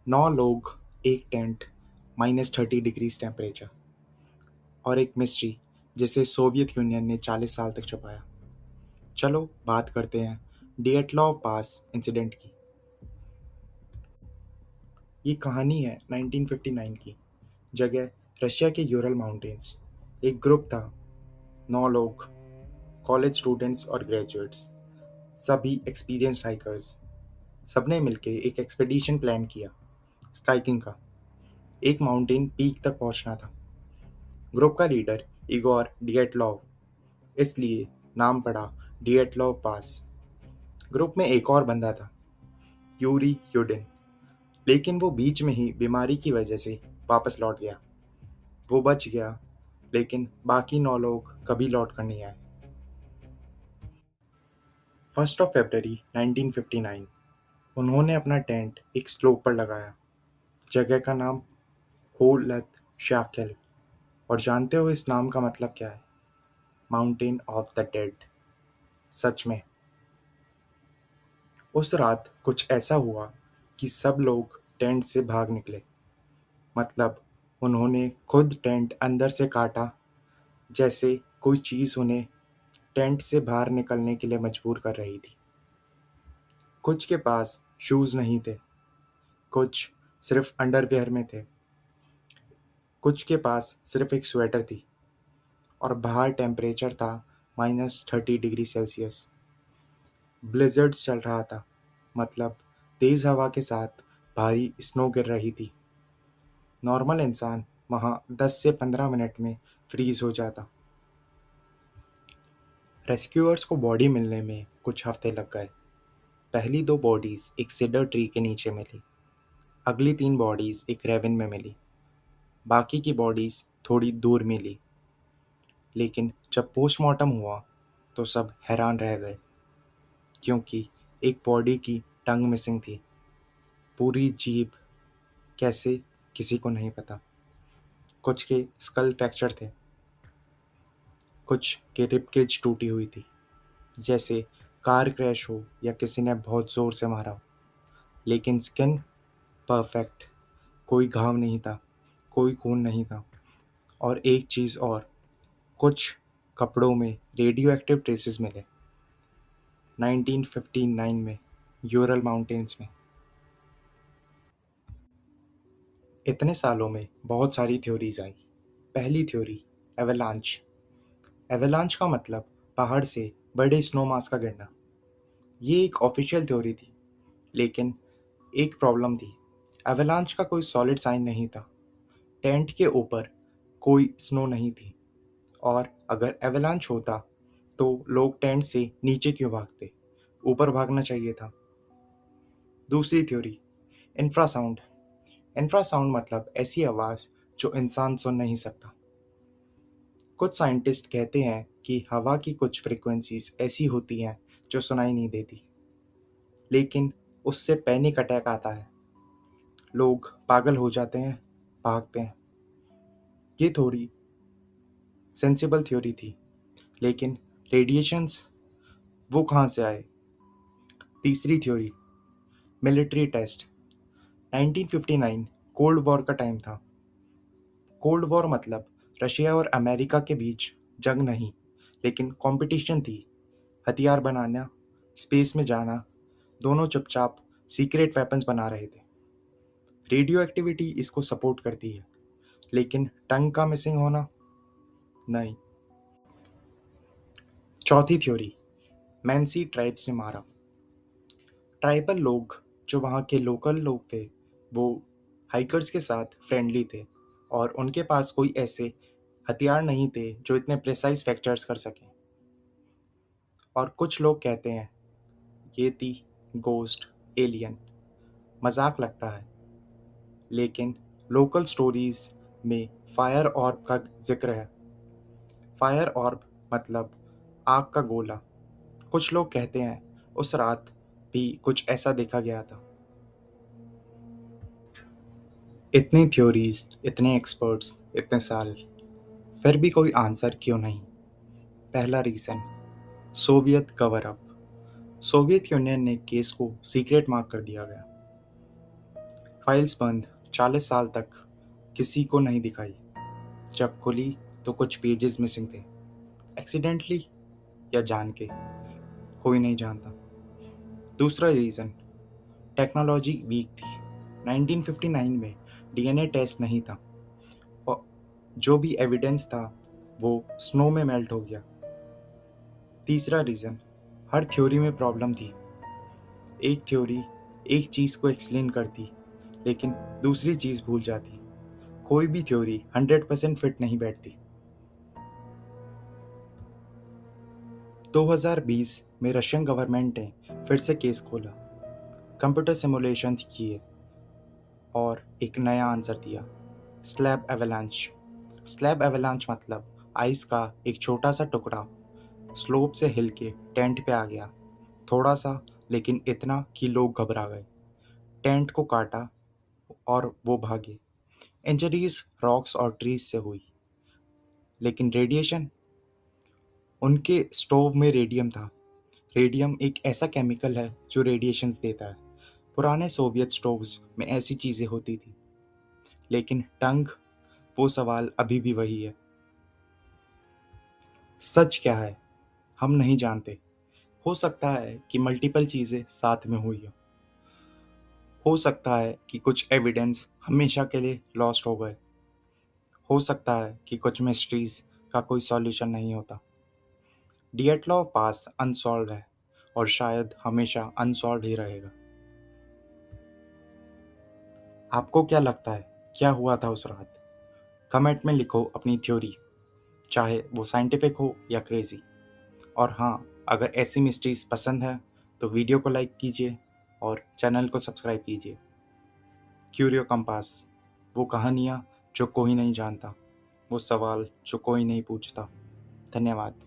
9 लोग, एक tent, -30 degrees temperature और एक मिस्ट्री जिसे सोवियत यूनियन ने 40 साल तक छुपाया। चलो बात करते हैं डिएटलॉव पास इंसिडेंट की। ये कहानी है 1959 की। जगह रशिया के यूरल माउंटेन्स। एक ग्रुप था, 9 लोग, कॉलेज स्टूडेंट्स और ग्रेजुएट्स, सभी एक्सपीरियंस्ड हाइकर्स। सबने मिलके एक एक्सपेडिशन प्लान किया, स्काइकिंग का। एक माउंटेन पीक तक पहुंचना था। ग्रुप का लीडर इगोर डिएटलॉव, इसलिए नाम पड़ा डिएटलॉव पास। ग्रुप में एक और बंदा था, यूरी युडिन, लेकिन वो बीच में ही बीमारी की वजह से वापस लौट गया। वो बच गया, लेकिन बाकी 9 लोग कभी लौट कर नहीं आए। 1 फरवरी 1959 उन्होंने अपना टेंट एक स्लोप पर लगाया। जगह का नाम हो लत शाकेल। और जानते हो इस नाम का मतलब क्या है? Mountain of the dead. सच में उस रात कुछ ऐसा हुआ कि सब लोग टेंट से भाग निकले। मतलब उन्होंने खुद टेंट अंदर से काटा, जैसे कोई चीज़ उन्हें टेंट से बाहर निकलने के लिए मजबूर कर रही थी। कुछ के पास शूज़ नहीं थे, कुछ सिर्फ अंडरवियर में थे, कुछ के पास सिर्फ एक स्वेटर थी और बाहर टेम्परेचर था -30 डिग्री सेल्सियस। ब्लिज़र्ड चल रहा था, मतलब तेज़ हवा के साथ भारी स्नो गिर रही थी। नॉर्मल इंसान वहाँ 10 से 15 मिनट में फ्रीज हो जाता। रेस्क्यूअर्स को बॉडी मिलने में कुछ हफ्ते लग गए। पहली 2 बॉडीज एक सीडर ट्री के नीचे मिली, अगली 3 बॉडीज एक रेविन में मिली, बाकी की बॉडीज थोड़ी दूर मिली। लेकिन जब पोस्टमार्टम हुआ तो सब हैरान रह गए, क्योंकि एक बॉडी की टंग मिसिंग थी। पूरी जीभ कैसे, किसी को नहीं पता। कुछ के स्कल फ्रैक्चर थे, कुछ के रिब केज टूटी हुई थी, जैसे कार क्रैश हो या किसी ने बहुत ज़ोर से मारा हो। लेकिन स्किन परफेक्ट, कोई घाव नहीं था, कोई खून नहीं था। और एक चीज़ और, कुछ कपड़ों में रेडियो एक्टिव ट्रेसेस मिले 1959 में यूरल माउंटेन्स में। इतने सालों में बहुत सारी थ्योरीज आई। पहली थ्योरी, एवलांच। एवलांच का मतलब पहाड़ से बड़े स्नो मास का गिरना। ये एक ऑफिशियल थ्योरी थी, लेकिन एक प्रॉब्लम थी। एवलांच का कोई सॉलिड साइन नहीं था। टेंट के ऊपर कोई स्नो नहीं थी, और अगर एवलांच होता तो लोग टेंट से नीचे क्यों भागते? ऊपर भागना चाहिए था। दूसरी थ्योरी, इंफ्रासाउंड। इंफ्रासाउंड मतलब ऐसी आवाज़ जो इंसान सुन नहीं सकता। कुछ साइंटिस्ट कहते हैं कि हवा की कुछ फ्रीक्वेंसीज ऐसी होती हैं जो सुनाई नहीं देती, लेकिन उससे पैनिक अटैक आता है, लोग पागल हो जाते हैं, भागते हैं। ये थोड़ी सेंसिबल थ्योरी थी, लेकिन रेडिएशंस वो कहाँ से आए? तीसरी theory, military test. 1959 cold war का टाइम था। कोल्ड वॉर मतलब रशिया और अमेरिका के बीच जंग नहीं, लेकिन कंपटीशन थी। हथियार बनाना, स्पेस में जाना, दोनों चुपचाप सीक्रेट वेपन्स बना रहे थे। रेडियो एक्टिविटी इसको सपोर्ट करती है, लेकिन टंग का मिसिंग होना नहीं। चौथी थ्योरी, मैंसी ट्राइब्स ने मारा। ट्राइबल लोग, जो वहाँ के लोकल लोग थे, वो हाइकर्स के साथ फ्रेंडली थे और उनके पास कोई ऐसे हथियार नहीं थे जो इतने प्रिसाइज फ्रैक्चर्स कर सकें। और कुछ लोग कहते हैं ये थी गोस्ट, एलियन। मजाक लगता है, लेकिन लोकल स्टोरीज में फायर ऑर्ब का जिक्र है। फायर ऑर्ब मतलब आग का गोला। कुछ लोग कहते हैं उस रात भी कुछ ऐसा देखा गया था। इतनी थ्योरीज, इतने एक्सपर्ट्स, इतने साल, फिर भी कोई आंसर क्यों नहीं? पहला reason, Soviet cover up. Soviet union ने केस को सीक्रेट मार्क कर दिया गया। फाइल्स बंद 40 साल तक किसी को नहीं दिखाई। जब खुली तो कुछ पेजेस मिसिंग थे। एक्सीडेंटली या जान के, कोई नहीं जानता। दूसरा रीज़न, टेक्नोलॉजी वीक थी। 1959 में डीएनए टेस्ट नहीं था और जो भी एविडेंस था वो स्नो में मेल्ट हो गया। तीसरा रीज़न, हर थ्योरी में प्रॉब्लम थी। एक थ्योरी एक चीज़ को एक्सप्लेन करती लेकिन दूसरी चीज़ भूल जाती। कोई भी थ्योरी 100% फिट नहीं बैठती। 2020 में रशियन गवर्नमेंट ने फिर से केस खोला, कंप्यूटर सिमुलेशंस किए और एक नया आंसर दिया, स्लैब एवलांच। स्लैब एवलांच मतलब आइस का एक छोटा सा टुकड़ा स्लोप से हिल के टेंट पे आ गया। थोड़ा सा, लेकिन इतना कि लोग घबरा गए। टेंट को काटा और वो भागे। इंजरीज रॉक्स और ट्रीज से हुई, लेकिन रेडिएशन, उनके स्टोव में रेडियम था। रेडियम एक ऐसा केमिकल है जो रेडिएशंस देता है। पुराने सोवियत स्टोव्स में ऐसी चीज़ें होती थी। लेकिन टंग, वो सवाल अभी भी वही है। सच क्या है हम नहीं जानते। हो सकता है कि मल्टीपल चीज़ें साथ में हुई हो सकता है कि कुछ एविडेंस हमेशा के लिए लॉस्ट हो गए। हो सकता है कि कुछ मिस्ट्रीज का कोई सॉल्यूशन नहीं होता। डिएटलॉव पास अनसॉल्व है और शायद हमेशा अनसॉल्व ही रहेगा। आपको क्या लगता है क्या हुआ था उस रात? कमेंट में लिखो अपनी थ्योरी, चाहे वो साइंटिफिक हो या क्रेजी। और हाँ, अगर ऐसी मिस्ट्रीज पसंद है तो वीडियो को लाइक कीजिए और चैनल को सब्सक्राइब कीजिए। क्यूरियो कंपास, वो कहानियाँ जो कोई नहीं जानता, वो सवाल जो कोई नहीं पूछता। धन्यवाद।